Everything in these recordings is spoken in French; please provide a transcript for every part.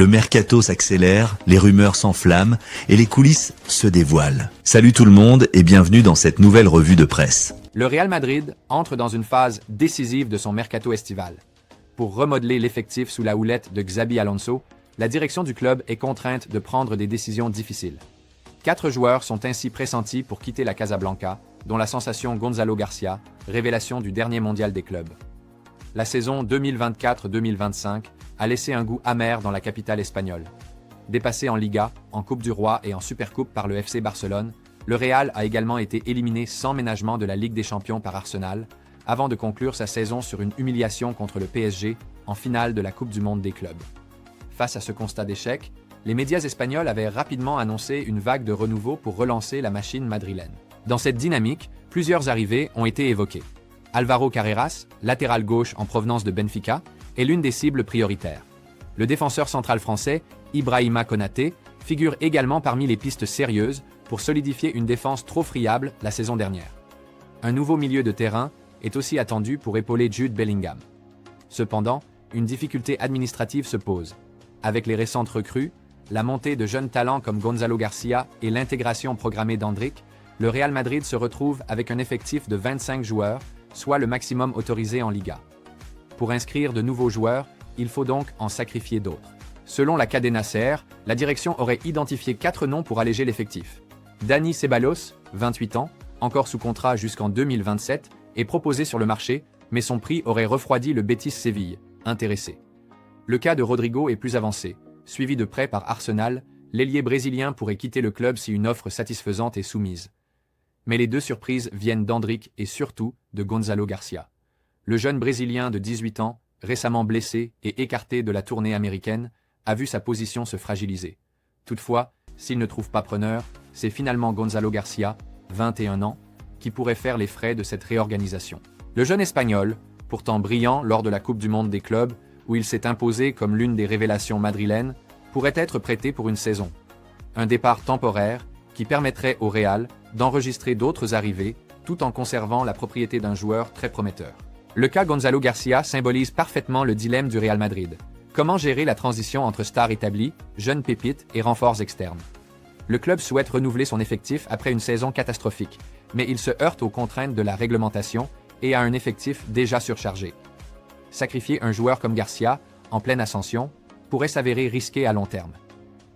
Le mercato s'accélère, les rumeurs s'enflamment et les coulisses se dévoilent. Salut tout le monde et bienvenue dans cette nouvelle revue de presse. Le Real Madrid entre dans une phase décisive de son mercato estival. Pour remodeler l'effectif sous la houlette de Xabi Alonso, la direction du club est contrainte de prendre des décisions difficiles. 4 joueurs sont ainsi pressentis pour quitter la Casablanca, dont la sensation Gonzalo Garcia, révélation du dernier mondial des clubs. La saison 2024-2025 a laissé un goût amer dans la capitale espagnole. Dépassé en Liga, en Coupe du Roi et en Supercoupe par le FC Barcelone, le Real a également été éliminé sans ménagement de la Ligue des Champions par Arsenal, avant de conclure sa saison sur une humiliation contre le PSG en finale de la Coupe du Monde des clubs. Face à ce constat d'échec, les médias espagnols avaient rapidement annoncé une vague de renouveau pour relancer la machine madrilène. Dans cette dynamique, plusieurs arrivées ont été évoquées. Álvaro Carreras, latéral gauche en provenance de Benfica, est l'une des cibles prioritaires. Le défenseur central français, Ibrahima Konaté, figure également parmi les pistes sérieuses pour solidifier une défense trop friable la saison dernière. Un nouveau milieu de terrain est aussi attendu pour épauler Jude Bellingham. Cependant, une difficulté administrative se pose. Avec les récentes recrues, la montée de jeunes talents comme Gonzalo Garcia et l'intégration programmée d'Endrick, le Real Madrid se retrouve avec un effectif de 25 joueurs, soit le maximum autorisé en Liga. Pour inscrire de nouveaux joueurs, il faut donc en sacrifier d'autres. Selon la Cadena SER, la direction aurait identifié 4 noms pour alléger l'effectif. Dani Ceballos, 28 ans, encore sous contrat jusqu'en 2027, est proposé sur le marché, mais son prix aurait refroidi le Betis Séville, intéressé. Le cas de Rodrigo est plus avancé. Suivi de près par Arsenal, l'ailier brésilien pourrait quitter le club si une offre satisfaisante est soumise. Mais les deux surprises viennent d'Endrick et surtout de Gonzalo Garcia. Le jeune Brésilien de 18 ans, récemment blessé et écarté de la tournée américaine, a vu sa position se fragiliser. Toutefois, s'il ne trouve pas preneur, c'est finalement Gonzalo Garcia, 21 ans, qui pourrait faire les frais de cette réorganisation. Le jeune Espagnol, pourtant brillant lors de la Coupe du Monde des clubs, où il s'est imposé comme l'une des révélations madrilènes, pourrait être prêté pour une saison. Un départ temporaire qui permettrait au Real d'enregistrer d'autres arrivées tout en conservant la propriété d'un joueur très prometteur. Le cas Gonzalo Garcia symbolise parfaitement le dilemme du Real Madrid. Comment gérer la transition entre stars établies, jeunes pépites et renforts externes? Le club souhaite renouveler son effectif après une saison catastrophique, mais il se heurte aux contraintes de la réglementation et à un effectif déjà surchargé. Sacrifier un joueur comme Garcia, en pleine ascension, pourrait s'avérer risqué à long terme.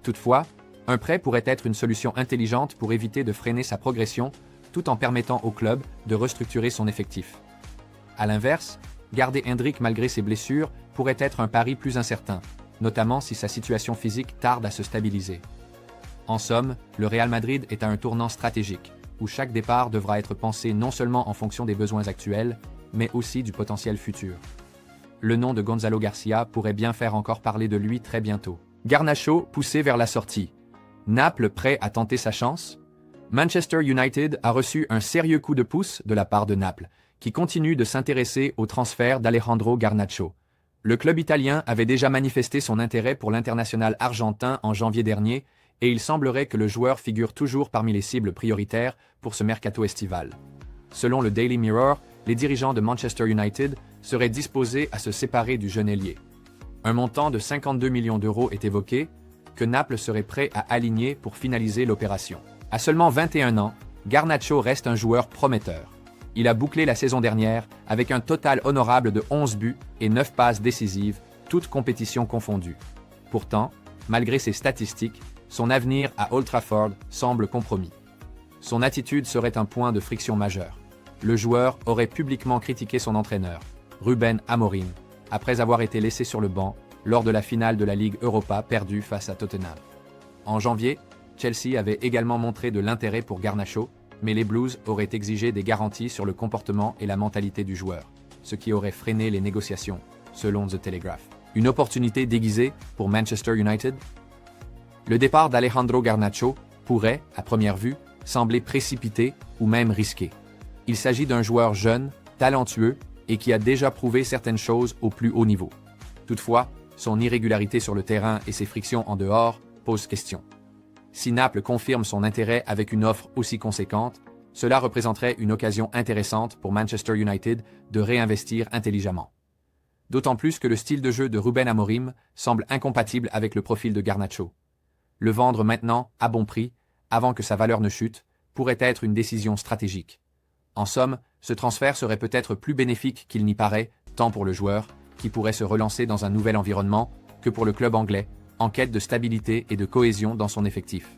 Toutefois, un prêt pourrait être une solution intelligente pour éviter de freiner sa progression tout en permettant au club de restructurer son effectif. A l'inverse, garder Endrick malgré ses blessures pourrait être un pari plus incertain, notamment si sa situation physique tarde à se stabiliser. En somme, le Real Madrid est à un tournant stratégique, où chaque départ devra être pensé non seulement en fonction des besoins actuels, mais aussi du potentiel futur. Le nom de Gonzalo Garcia pourrait bien faire encore parler de lui très bientôt. Garnacho poussé vers la sortie. Naples prêt à tenter sa chance? Manchester United a reçu un sérieux coup de pouce de la part de Naples, qui continue de s'intéresser au transfert d'Alejandro Garnacho. Le club italien avait déjà manifesté son intérêt pour l'international argentin en janvier dernier, et il semblerait que le joueur figure toujours parmi les cibles prioritaires pour ce mercato estival. Selon le Daily Mirror, les dirigeants de Manchester United seraient disposés à se séparer du jeune ailier. Un montant de 52 millions d'euros est évoqué, que Naples serait prêt à aligner pour finaliser l'opération. À seulement 21 ans, Garnacho reste un joueur prometteur. Il a bouclé la saison dernière avec un total honorable de 11 buts et 9 passes décisives, toutes compétitions confondues. Pourtant, malgré ses statistiques, son avenir à Old Trafford semble compromis. Son attitude serait un point de friction majeur. Le joueur aurait publiquement critiqué son entraîneur, Ruben Amorim, après avoir été laissé sur le banc lors de la finale de la Ligue Europa perdue face à Tottenham. En janvier, Chelsea avait également montré de l'intérêt pour Garnacho, mais les Blues auraient exigé des garanties sur le comportement et la mentalité du joueur, ce qui aurait freiné les négociations, selon The Telegraph. Une opportunité déguisée pour Manchester United? Le départ d'Alejandro Garnacho pourrait, à première vue, sembler précipité ou même risqué. Il s'agit d'un joueur jeune, talentueux et qui a déjà prouvé certaines choses au plus haut niveau. Toutefois, son irrégularité sur le terrain et ses frictions en dehors posent question. Si Naples confirme son intérêt avec une offre aussi conséquente, cela représenterait une occasion intéressante pour Manchester United de réinvestir intelligemment. D'autant plus que le style de jeu de Ruben Amorim semble incompatible avec le profil de Garnacho. Le vendre maintenant, à bon prix, avant que sa valeur ne chute, pourrait être une décision stratégique. En somme, ce transfert serait peut-être plus bénéfique qu'il n'y paraît, tant pour le joueur, qui pourrait se relancer dans un nouvel environnement, que pour le club anglais, en quête de stabilité et de cohésion dans son effectif.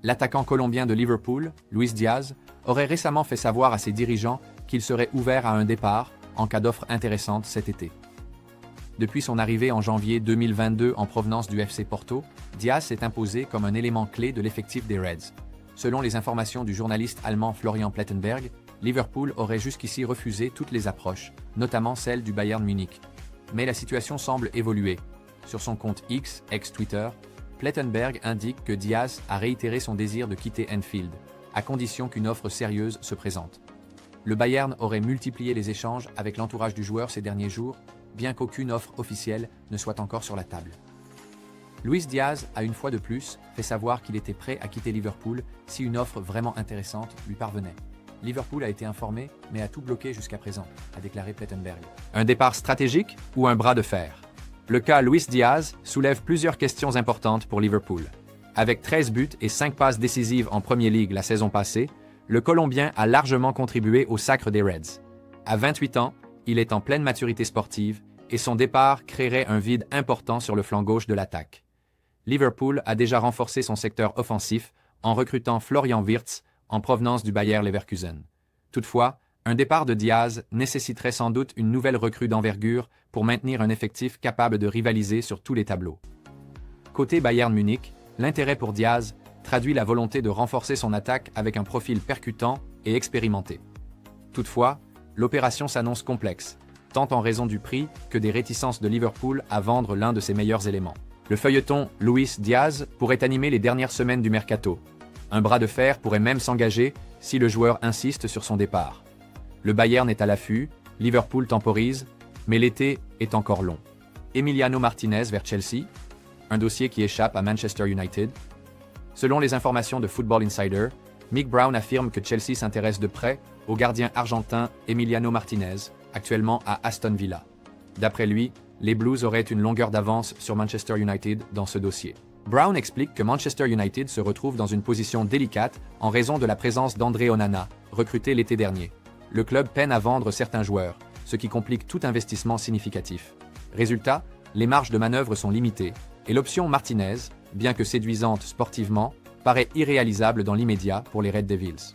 L'attaquant colombien de Liverpool, Luis Diaz, aurait récemment fait savoir à ses dirigeants qu'il serait ouvert à un départ en cas d'offre intéressante cet été. Depuis son arrivée en janvier 2022 en provenance du FC Porto, Diaz s'est imposé comme un élément clé de l'effectif des Reds. Selon les informations du journaliste allemand Florian Plettenberg, Liverpool aurait jusqu'ici refusé toutes les approches, notamment celle du Bayern Munich. Mais la situation semble évoluer. Sur son compte X, ex-Twitter, Plettenberg indique que Diaz a réitéré son désir de quitter Anfield, à condition qu'une offre sérieuse se présente. Le Bayern aurait multiplié les échanges avec l'entourage du joueur ces derniers jours, bien qu'aucune offre officielle ne soit encore sur la table. Luis Diaz a une fois de plus fait savoir qu'il était prêt à quitter Liverpool si une offre vraiment intéressante lui parvenait. Liverpool a été informé, mais a tout bloqué jusqu'à présent, a déclaré Plettenberg. Un départ stratégique ou un bras de fer? Le cas Luis Diaz soulève plusieurs questions importantes pour Liverpool. Avec 13 buts et 5 passes décisives en Premier League la saison passée, le Colombien a largement contribué au sacre des Reds. À 28 ans, il est en pleine maturité sportive et son départ créerait un vide important sur le flanc gauche de l'attaque. Liverpool a déjà renforcé son secteur offensif en recrutant Florian Wirtz en provenance du Bayer Leverkusen. Toutefois, un départ de Diaz nécessiterait sans doute une nouvelle recrue d'envergure pour maintenir un effectif capable de rivaliser sur tous les tableaux. Côté Bayern Munich, l'intérêt pour Diaz traduit la volonté de renforcer son attaque avec un profil percutant et expérimenté. Toutefois, l'opération s'annonce complexe, tant en raison du prix que des réticences de Liverpool à vendre l'un de ses meilleurs éléments. Le feuilleton Luis Diaz pourrait animer les dernières semaines du mercato. Un bras de fer pourrait même s'engager si le joueur insiste sur son départ. Le Bayern est à l'affût, Liverpool temporise, mais l'été est encore long. Emiliano Martinez vers Chelsea, un dossier qui échappe à Manchester United. Selon les informations de Football Insider, Mick Brown affirme que Chelsea s'intéresse de près au gardien argentin Emiliano Martinez, actuellement à Aston Villa. D'après lui, les Blues auraient une longueur d'avance sur Manchester United dans ce dossier. Brown explique que Manchester United se retrouve dans une position délicate en raison de la présence d'André Onana, recruté l'été dernier. Le club peine à vendre certains joueurs, ce qui complique tout investissement significatif. Résultat, les marges de manœuvre sont limitées, et l'option Martinez, bien que séduisante sportivement, paraît irréalisable dans l'immédiat pour les Red Devils.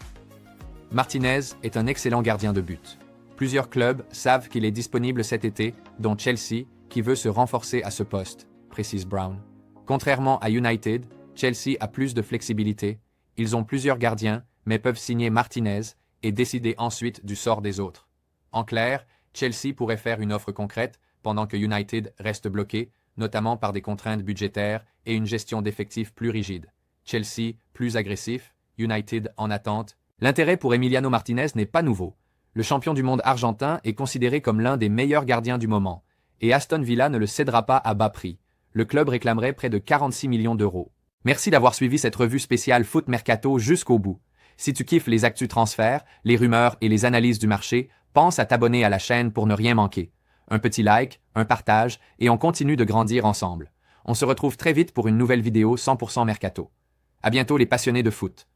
Martinez est un excellent gardien de but. Plusieurs clubs savent qu'il est disponible cet été, dont Chelsea, qui veut se renforcer à ce poste, précise Brown. Contrairement à United, Chelsea a plus de flexibilité, ils ont plusieurs gardiens, mais peuvent signer Martinez et décider ensuite du sort des autres. En clair, Chelsea pourrait faire une offre concrète pendant que United reste bloqué, notamment par des contraintes budgétaires et une gestion d'effectifs plus rigide. Chelsea plus agressif, United en attente. L'intérêt pour Emiliano Martinez n'est pas nouveau. Le champion du monde argentin est considéré comme l'un des meilleurs gardiens du moment, et Aston Villa ne le cédera pas à bas prix. Le club réclamerait près de 46 millions d'euros. Merci d'avoir suivi cette revue spéciale Foot Mercato jusqu'au bout. Si tu kiffes les actus transferts, les rumeurs et les analyses du marché, pense à t'abonner à la chaîne pour ne rien manquer. Un petit like, un partage, et on continue de grandir ensemble. On se retrouve très vite pour une nouvelle vidéo 100% Mercato. À bientôt les passionnés de foot.